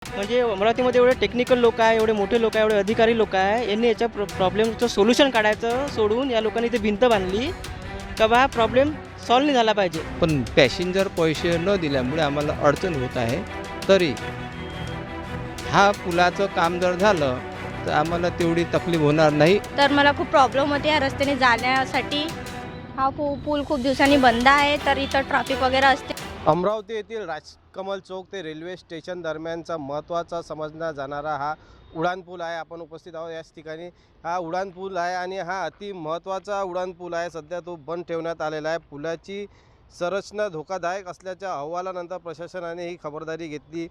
म्हणजे अमरावतीमध्ये एवढे टेक्निकल लोक आहे, एवढे मोठे लोक आहे, एवढे अधिकारी लोक आहे. यांनी याच्या प्रॉब्लेमचं सोल्युशन काढायचं सोडून या लोकांनी इथे भिंत बांधली का बा प्रॉब्लेम सॉल्व्ह नाही झाला पाहिजे. पण पॅसेंजर पैसे न दिल्यामुळे आम्हाला अडचण होत आहे. तरी हा पुलाचं काम जर झालं तर आम्हाला तेवढी तकलीफ होणार नाही. तर मला खूप प्रॉब्लेम होते या रस्त्याने जाण्यासाठी. हा पूल खूप दिवसांनी बंद आहे, तर इथं ट्रॅफिक वगैरे असते. अमरावती येथील राजकमल चौक ते रेल्वे स्टेशन दरम्यानचा महत्त्वाचा समजला जाणारा हा उड्डाणपूल आहे. आपण उपस्थित आहोत याच ठिकाणी. हा उड्डाणपूल आहे आणि हा अति महत्त्वाचा उड्डाणपूल आहे. सध्या तो बंद ठेवण्यात आलेला आहे. पुलाची संरचना धोकादायक असल्याच्या अहवालानंतर प्रशासनाने ही खबरदारी घेतली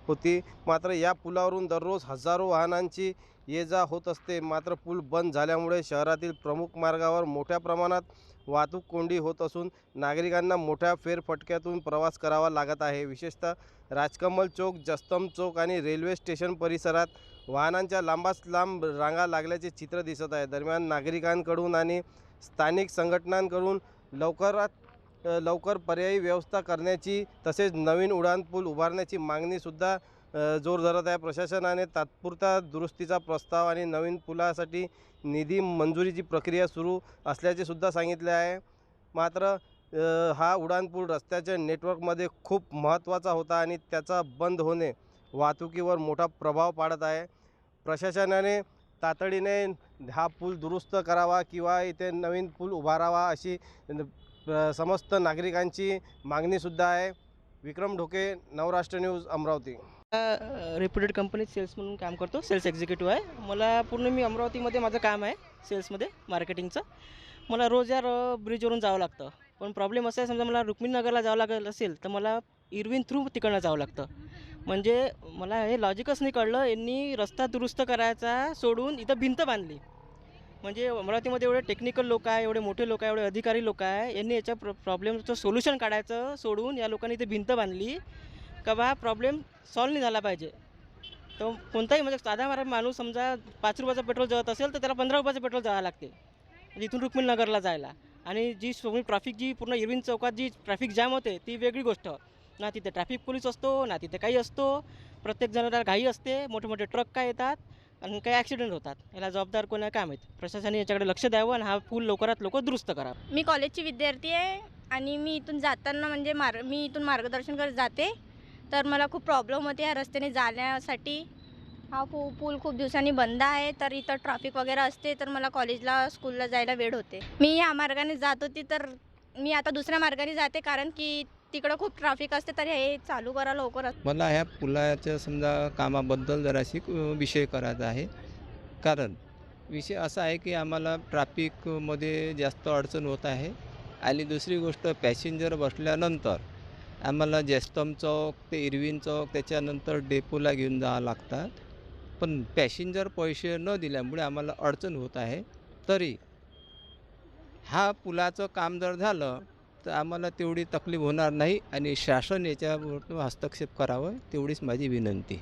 होती. मात्र या पुलावरून दररोज हजारो वाहनांची ये जा होत असते. मात्र पूल बंद झाल्यामुळे शहरातील प्रमुख मार्गावर मोठ्या प्रमाणात वाहतूक कोंडी होत असून नागरिकांना मोठ्या फेरफटक्यातून प्रवास करावा लागत आहे. विशेषतः राजकमल चौक, जस्तम चौक आणि रेल्वे स्टेशन परिसरात वाहनांच्या लांबाच लांब रांगा लागल्याचे चित्र दिसत आहे. दरम्यान नागरिकांकडून आणि स्थानिक संघटनांकडून लवकरात लवकर पर्यायी व्यवस्था करण्याची तसेच नवीन उड्डाणपूल उभारण्याची मागणीसुद्धा जोर धरत आहे. प्रशासनाने तात्पुरता दुरुस्तीचा प्रस्ताव आणि नवीन पुलासाठी निधी मंजुरीची प्रक्रिया सुरू असल्याचे सुद्धा सांगितले आहे. मात्र हा उड्डाणपूल रस्त्याच्या नेटवर्कमध्ये खूप महत्त्वाचा होता आणि त्याचा बंद होणे वाहतुकीवर मोठा प्रभाव पाडत आहे. प्रशासनाने तातडीने हा पूल दुरुस्त करावा किंवा इथे नवीन पूल उभारावा अशी समस्त नागरिकांची मागणीसुद्धा आहे. विक्रम ढोके, नवराष्ट्र न्यूज, अमरावती. रेप्युटेड कंपनीत सेल्स म्हणून काम करतो, सेल्स एक्झिक्युटिव्ह आहे. मला मी अमरावतीमध्ये माझं काम आहे सेल्समध्ये, मार्केटिंगचं. मला रोज यार ब्रिजवरून जावं लागतं. पण प्रॉब्लेम असा आहे, समजा मला रुक्मिणीनगरला जावं लागेल असेल तर मला इरविन थ्रू तिकडनं जावं लागतं. म्हणजे मला हे लॉजिकच नाही कळलं. यांनी रस्ता दुरुस्त करायचा सोडून इथं भिंत बांधली. म्हणजे अमरावतीमध्ये एवढे टेक्निकल लोक आहे, एवढे मोठे लोक आहे, एवढे अधिकारी लोक आहे. यांनी याच्या प्रॉब्लेमचं सोल्युशन काढायचं सोडून या लोकांनी इथे भिंत बांधली का बा प्रॉब्लेम सॉल्व्ह नाही झाला पाहिजे. तर कोणताही म्हणजे साधा माणूस समजा 5 रुपयाचं पेट्रोल जळत असेल तर त्याला 15 रुपयाचं पेट्रोल जावं लागते म्हणजे इथून रुक्मिणीनगरला जायला. आणि जी ट्रॅफिक जी पूर्ण इरविन चौकात जी ट्रॅफिक जॅम होते ती वेगळी गोष्ट. ना तिथे ट्रॅफिक पोलीस असतो, ना तिथे काही असतो. प्रत्येक जणाला घाई असते, मोठे मोठे ट्रक काय येतात आणि काही ॲक्सिडेंट होतात. याला जबाबदार कोण आहे काय माहीत. प्रशासनाने याच्याकडे लक्ष द्यावं आणि हा पूल लवकरात लवकर दुरुस्त करावा. मी कॉलेजची विद्यार्थी आहे आणि मी इथून जाताना म्हणजे मी इथून मार्गदर्शन करत जाते. तर मला खूप प्रॉब्लेम होते या रस्त्याने जाण्यासाठी. हा पूल खूप दिवसांनी बंद आहे, तर इथं ट्रॅफिक वगैरे असते, तर मला कॉलेजला स्कूलला जायला वेळ होते. मी या मार्गाने जात होती, तर मी आता दुसऱ्या मार्गाने जाते कारण की तिकडं खूप ट्रॅफिक असते. तर हे चालू करा लवकर. मला ह्या पुलाच्या समजा कामाबद्दल जराशी विषय करायचा आहे. कारण विषय असा आहे की आम्हाला ट्रॅफिकमध्ये जास्त अडचण होत आहे. आणि दुसरी गोष्ट, पॅसेंजर बसल्यानंतर आम्हाला जस्तम चौक ते इरविन चौक त्याच्यानंतर डेपोला घेऊन जावं लागतात. पण पॅसेंजर पैसे न दिल्यामुळे आम्हाला अडचण होत आहे. तरी हा पुलाचं काम जर झालं तर आम्हाला तेवढी तकलीफ होणार नाही आणि शासन याच्यावर हस्तक्षेप करावं तेवढीच माझी विनंती.